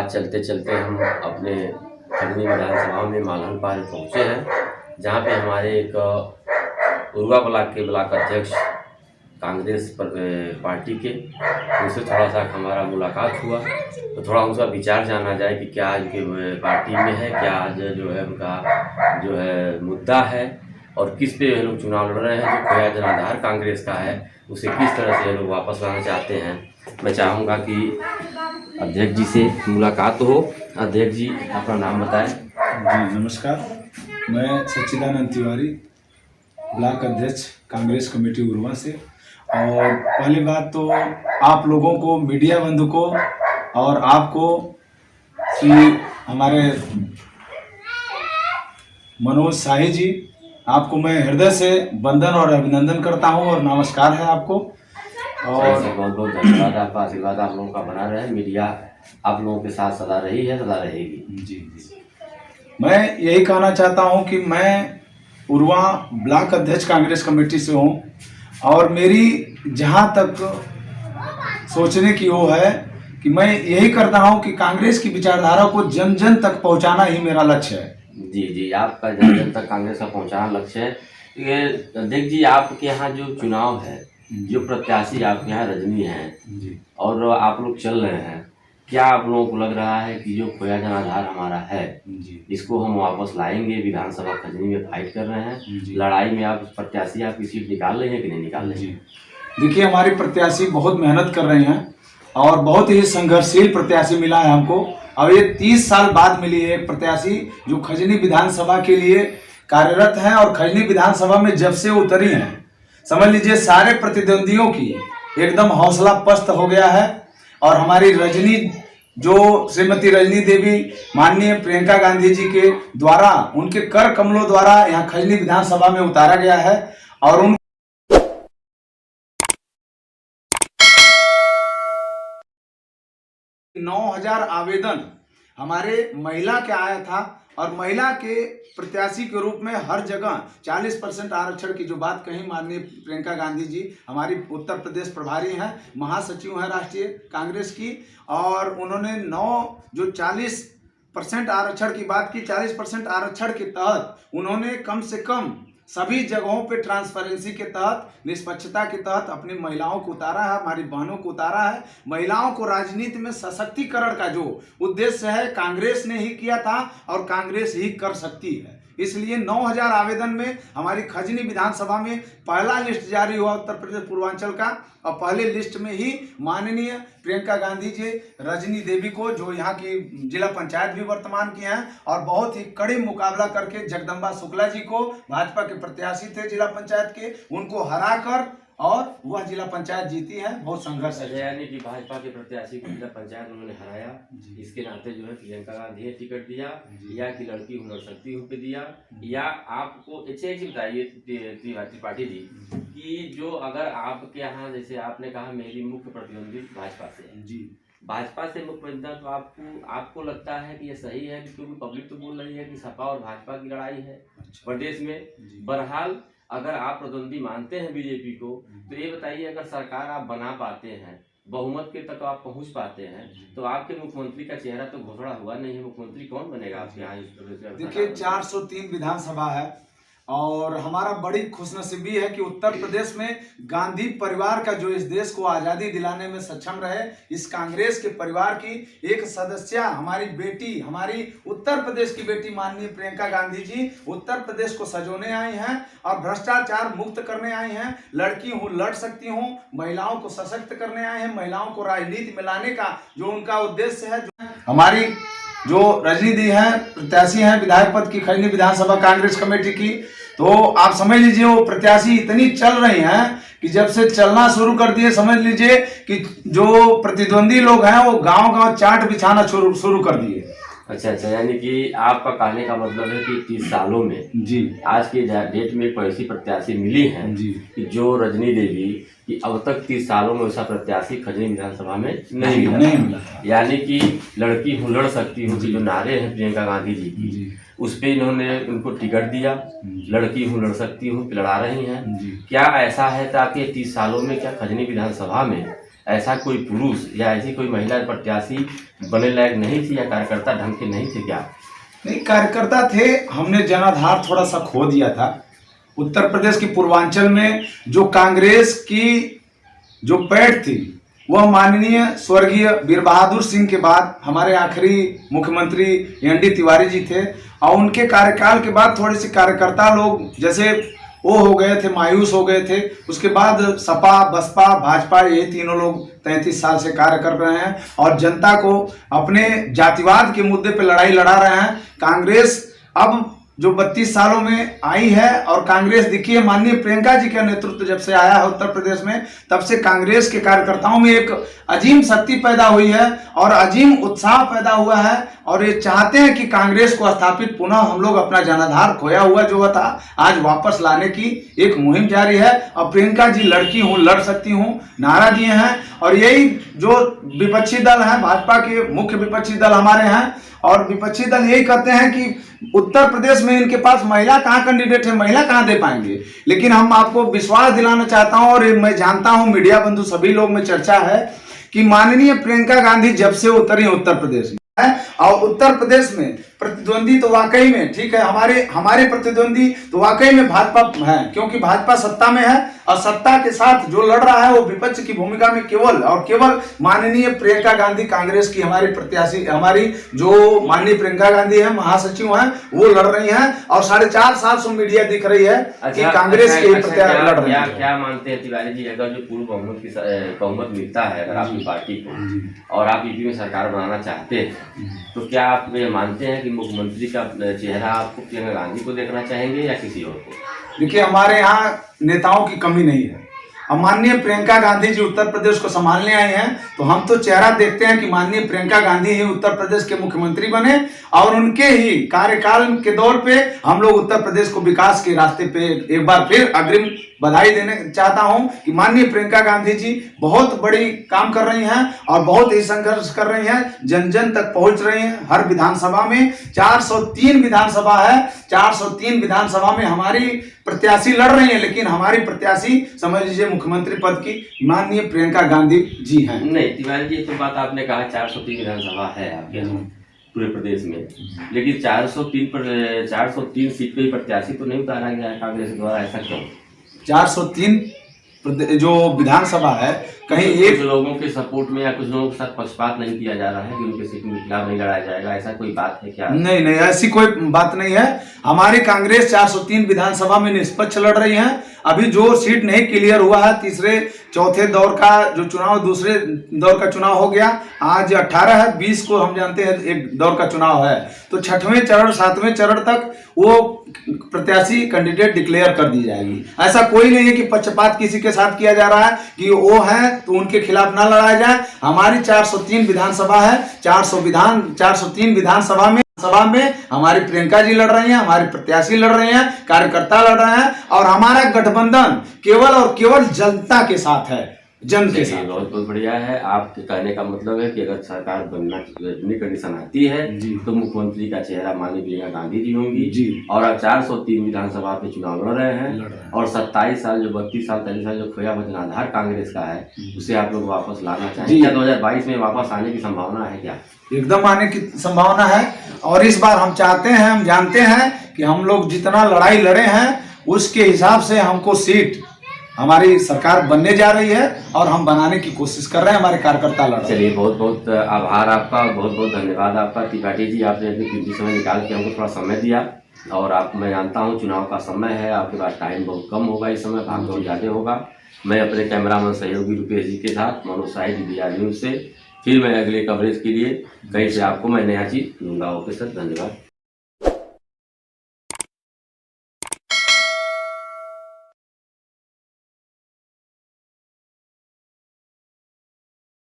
आज चलते चलते हम अपने खजनी विधानसभा में मालहन पार पहुँचे हैं, जहाँ पे हमारे एक उर्वा ब्लॉक के ब्लॉक अध्यक्ष कांग्रेस पार्टी के, उनसे थोड़ा सा हमारा मुलाकात हुआ। तो थोड़ा उनका विचार जाना जाए कि क्या इनके पार्टी में है, क्या आज जो है उनका जो है मुद्दा है और किस पे ये लोग चुनाव लड़ रहे हैं। जो खोया जनाधार कांग्रेस का है उसे किस तरह से ये लोग वापस लाना चाहते हैं। मैं चाहूँगा कि अध्यक्ष जी से मुलाकात हो। अध्यक्ष जी, अपना नाम बताएं। जी नमस्कार, मैं सच्चिदानंद तिवारी, ब्लॉक अध्यक्ष कांग्रेस कमेटी उर्वा से। और पहली बात तो आप लोगों को, मीडिया बंधु को और आपको कि हमारे मनोज शाही जी, आपको मैं हृदय से वंदन और अभिनंदन करता हूं और नमस्कार है आपको। और बहुत बहुत धन्यवाद। आपका आशीर्वाद आप लोगों का बना रहे। मीडिया आप लोगों के साथ सदा रही है, सदा रहेगी। जी जी, मैं यही कहना चाहता हूं कि मैं उर्वा ब्लॉक अध्यक्ष कांग्रेस कमेटी से हूं और मेरी जहां तक सोचने की वो है कि मैं यही करता हूं कि कांग्रेस की विचारधारा को जन जन तक पहुंचाना ही मेरा लक्ष्य है। जी जी, आपका जन जन तक कांग्रेस का पहुंचाना लक्ष्य है। ये अध्यक्ष जी, आपके यहाँ जो चुनाव है, जो प्रत्याशी आपके यहाँ रजनी है और आप लोग चल रहे हैं, क्या आप लोगों को लग रहा है कि जो खोया जनाधार हमारा है इसको हम वापस लाएंगे? विधानसभा खजनी में फाइट कर रहे हैं, लड़ाई में आप प्रत्याशी आपकी सीट निकाल रहे हैं कि नहीं निकाल रहे हैं? देखिए, हमारी प्रत्याशी बहुत मेहनत कर रहे हैं और बहुत ही संघर्षशील प्रत्याशी मिला है हमको। अब ये 30 साल बाद मिली है एक प्रत्याशी जो खजनी विधानसभा के लिए कार्यरत है और खजनी विधानसभा में जब से उतरी हैं, समझ लीजिए सारे प्रतिद्वंदियों की एकदम हौसला पस्त हो गया है। और हमारी रजनी, जो श्रीमती रजनी देवी माननीय प्रियंका गांधी जी के द्वारा, उनके कर कमलों द्वारा यहाँ खजनी विधानसभा में उतारा गया है और उन 9,000 आवेदन हमारे महिला के आया था और महिला के प्रत्याशी के रूप में हर जगह 40% आरक्षण की जो बात कही माननीय प्रियंका गांधी जी, हमारी उत्तर प्रदेश प्रभारी हैं, महासचिव हैं राष्ट्रीय कांग्रेस की, और उन्होंने 40% आरक्षण की बात की। 40% आरक्षण के तहत उन्होंने कम से कम सभी जगहों पे ट्रांसपेरेंसी के तहत, निष्पक्षता के तहत अपनी महिलाओं को उतारा है, हमारी बहनों को उतारा है। महिलाओं को राजनीति में सशक्तिकरण का जो उद्देश्य है कांग्रेस ने ही किया था और कांग्रेस ही कर सकती है। इसलिए 9,000 आवेदन में हमारी खजनी विधानसभा में पहला लिस्ट जारी हुआ उत्तर प्रदेश पूर्वांचल का, और पहले लिस्ट में ही माननीय प्रियंका गांधी जी रजनी देवी को, जो यहाँ की जिला पंचायत भी वर्तमान की हैं और बहुत ही कड़े मुकाबला करके जगदम्बा शुक्ला जी को, भाजपा के प्रत्याशी थे जिला पंचायत के, उनको हराकर और वह जिला पंचायत जीती है। बहुत संघर्ष है, यानी कि भाजपा के प्रत्याशी को जिला पंचायत उन्होंने हराया। इसके नाते जो है प्रियंका गांधी ने टिकट दिया, या कि लड़की हुनर शक्ति पे दिया, या आपको बताइए त्रिपाठी जी कि जो अगर आपके यहाँ, जैसे आपने कहा मेरी मुख्य प्रतिद्वंदी भाजपा से है जी, भाजपा से मुख्य प्रतिद्वंदी, तो आपको लगता है कि ये सही है? क्योंकि पब्लिक तो बोल रही है कि सपा और भाजपा की लड़ाई है प्रदेश में। बहरहाल अगर आप प्रतिद्वंदी मानते हैं बीजेपी को, तो ये बताइए, अगर सरकार आप बना पाते हैं, बहुमत के तक आप पहुंच पाते हैं, तो आपके मुख्यमंत्री का चेहरा तो घोषणा हुआ नहीं है। मुख्यमंत्री कौन बनेगा आपके यहाँ? देखिए, 403 विधानसभा है और हमारा बड़ी खुशनसीबी है कि उत्तर प्रदेश में गांधी परिवार का, जो इस देश को आज़ादी दिलाने में सक्षम रहे, इस कांग्रेस के परिवार की एक सदस्य, हमारी बेटी, हमारी उत्तर प्रदेश की बेटी माननीय प्रियंका गांधी जी उत्तर प्रदेश को सजोने आई हैं और भ्रष्टाचार मुक्त करने आई हैं। लड़की हूँ, लड़ सकती हूँ, महिलाओं को सशक्त करने आए हैं, महिलाओं को राजनीति में लाने का जो उनका उद्देश्य है। हमारी जो रजनी दी है, प्रत्याशी हैं विधायक पद की खजनी विधानसभा कांग्रेस कमेटी की, तो आप समझ लीजिए वो प्रत्याशी इतनी चल रही हैं कि जब से चलना शुरू कर दिए, समझ लीजिए कि जो प्रतिद्वंदी लोग हैं वो गांव-गांव चाट बिछाना शुरू कर दिए। अच्छा, यानी कि आपका कहने का मतलब है कि 30 सालों में जी, आज के डेट में एक ऐसी प्रत्याशी मिली है जी, कि जो रजनी देवी कि अब तक 30 सालों में ऐसा प्रत्याशी खजनी विधानसभा में नहीं मिला। यानी कि लड़की हूँ, लड़ सकती हूँ कि जो नारे हैं प्रियंका गांधी जी की, उस पे इन्होंने उनको टिकट दिया। लड़की हूँ, लड़ सकती हूँ, लड़ा रही हैं। क्या ऐसा है ताकि 30 सालों में क्या खजनी विधानसभा में ऐसा कोई पुरुष या ऐसी कोई महिला प्रत्याशी बने लायक नहीं थी या कार्यकर्ता ढंग के नहीं थे क्या? नहीं, कार्यकर्ता थे, हमने जनाधार थोड़ा सा खो दिया था। उत्तर प्रदेश की पूर्वांचल में जो कांग्रेस की जो पैठ थी वह माननीय स्वर्गीय वीर बहादुर सिंह के बाद हमारे आखिरी मुख्यमंत्री एन.डी. तिवारी जी थे, और उनके कार्यकाल के बाद थोड़े से कार्यकर्ता लोग जैसे वो हो गए थे, मायूस हो गए थे। उसके बाद सपा, बसपा, भाजपा, ये तीनों लोग 33 साल से कार्य कर रहे हैं और जनता को अपने जातिवाद के मुद्दे पे लड़ाई लड़ा रहे हैं। कांग्रेस अब जो 32 सालों में आई है, और कांग्रेस देखिए माननीय प्रियंका जी का नेतृत्व जब से आया है उत्तर प्रदेश में, तब से कांग्रेस के कार्यकर्ताओं में एक अजीम शक्ति पैदा हुई है और अजीम उत्साह पैदा हुआ है, और ये चाहते हैं कि कांग्रेस को स्थापित पुनः हम लोग अपना जनाधार खोया हुआ जो था आज वापस लाने की एक मुहिम जारी है। और प्रियंका जी लड़की हूँ, लड़ सकती हूँ नारा दिए हैं, और यही जो विपक्षी दल है, भाजपा के मुख्य विपक्षी दल हमारे हैं, और विपक्षी दल यही कहते हैं कि उत्तर प्रदेश में इनके पास महिला कहाँ कैंडिडेट है, महिला कहाँ दे पाएंगे। लेकिन हम आपको विश्वास दिलाना चाहता हूं, और मैं जानता हूं मीडिया बंधु सभी लोग में चर्चा है कि माननीय प्रियंका गांधी जब से उतरी उत्तर प्रदेश में है, और उत्तर प्रदेश में प्रतिद्वंदी तो वाकई में ठीक है, हमारे प्रतिद्वंदी तो वाकई में भाजपा है, क्योंकि भाजपा सत्ता में है, और सत्ता के साथ जो लड़ रहा है वो विपक्ष की भूमिका में केवल और केवल माननीय प्रियंका गांधी, कांग्रेस की हमारी प्रत्याशी, हमारी जो माननीय प्रियंका गांधी है, महासचिव हैं, वो लड़ रही हैं, और 4.5 साल से मीडिया दिख रही है कि कांग्रेस के प्रत्याशी लड़ रही है। क्या मानते हैं तिवारी जी, अगर जो पूर्ण बहुमत मिलता है अगर आपकी पार्टी को और आप यूपी में सरकार बनाना चाहते हैं, तो क्या आप ये मानते हैं कि मुख्यमंत्री का चेहरा आपको प्रियंका गांधी को देखना चाहेंगे या किसी और को? देखिए, हमारे यहाँ नेताओं की कमी नहीं है। अब माननीय प्रियंका गांधी जी उत्तर प्रदेश को संभालने आई हैं, तो हम तो चेहरा देखते हैं कि माननीय प्रियंका गांधी ही उत्तर प्रदेश के मुख्यमंत्री बने, और उनके ही कार्यकाल के दौर पे हम लोग उत्तर प्रदेश को विकास के रास्ते पे एक बार फिर अग्रिम बधाई देने चाहता हूं कि माननीय प्रियंका गांधी जी बहुत बड़ी काम कर रही हैं और बहुत ही संघर्ष कर रही हैं, जन जन तक पहुंच रही हैं। हर विधानसभा में 403 विधानसभा है, 403 विधानसभा में हमारी प्रत्याशी लड़ रही है, लेकिन हमारी प्रत्याशी समझ लीजिए मुख्यमंत्री पद की माननीय प्रियंका गांधी जी हैं। नहीं तिवारी जी, तो बात आपने कहा 403 विधानसभा है आपके पूरे प्रदेश में, लेकिन 403 सीट पे प्रत्याशी तो नहीं उतारा गया है कांग्रेस द्वारा, ऐसा क्यों? 403 जो विधानसभा है, कहीं एक कुछ लोगों के सपोर्ट में या कुछ लोगों के साथ पक्षपात नहीं किया जा रहा है कि उनके सीट के खिलाफ नहीं लड़ाया जाएगा, ऐसा कोई बात है क्या? नहीं, ऐसी कोई बात नहीं है। हमारी कांग्रेस 403 विधानसभा में निष्पक्ष लड़ रही है। अभी जो सीट नहीं क्लियर हुआ है, तीसरे चौथे दौर का जो चुनाव, दूसरे दौर का चुनाव हो गया, आज 18 है, 20 को हम जानते हैं एक दौर का चुनाव है, तो 6वें चरण 7वें चरण तक वो प्रत्याशी कैंडिडेट डिक्लेयर कर दी जाएगी। ऐसा कोई नहीं है कि पक्षपात किसी के साथ किया जा रहा है कि वो है तो उनके खिलाफ ना लड़ाया जाए। हमारी 403 विधानसभा है, 403 विधानसभा में हमारी प्रियंका जी लड़ रही हैं, हमारे प्रत्याशी लड़ रहे हैं, कार्यकर्ता लड़ रहे हैं, और हमारा गठबंधन केवल और केवल जनता के साथ है, जन के साथ। बहुत बहुत बढ़िया है। आपके कहने का मतलब है कि अगर सरकार बनना कंडीशन आती है तो मुख्यमंत्री का चेहरा माननीय प्रियंका गांधी जी होंगी जी, और आप 403 विधानसभा पे चुनाव लड़ रहे हैं, और 27 साल जो 32 साल 33 साल जो खोया हुआ जनाधार कांग्रेस का है, उसे आप लोग वापस लाना चाहेंगे क्या? 2022 में वापस आने की संभावना है क्या? एकदम आने की संभावना है, और इस बार हम चाहते हैं, हम जानते हैं कि हम लोग जितना लड़ाई लड़े हैं उसके हिसाब से हमको सीट हमारी सरकार बनने जा रही है, और हम बनाने की कोशिश कर रहे हैं, हमारे कार्यकर्ता लड़ रहे हैं। चलिए, बहुत बहुत आभार आपका, बहुत बहुत धन्यवाद आपका त्रिपाठी जी, आपने अपनी कीमती समय निकाल के हमको थोड़ा समय दिया। और आप, मैं जानता हूँ चुनाव का समय है, आपके पास टाइम बहुत कम होगा, इस समय भाग दौड़ ज़्यादा होगा। मैं अपने कैमरामैन सहयोगी रुपेश जी के साथ मनोज शाही DBR न्यूज़ से फिर मैं अगले कवरेज के लिए कहीं से आपको मैं नया चीज़ दूंगा। ओके सर, धन्यवाद।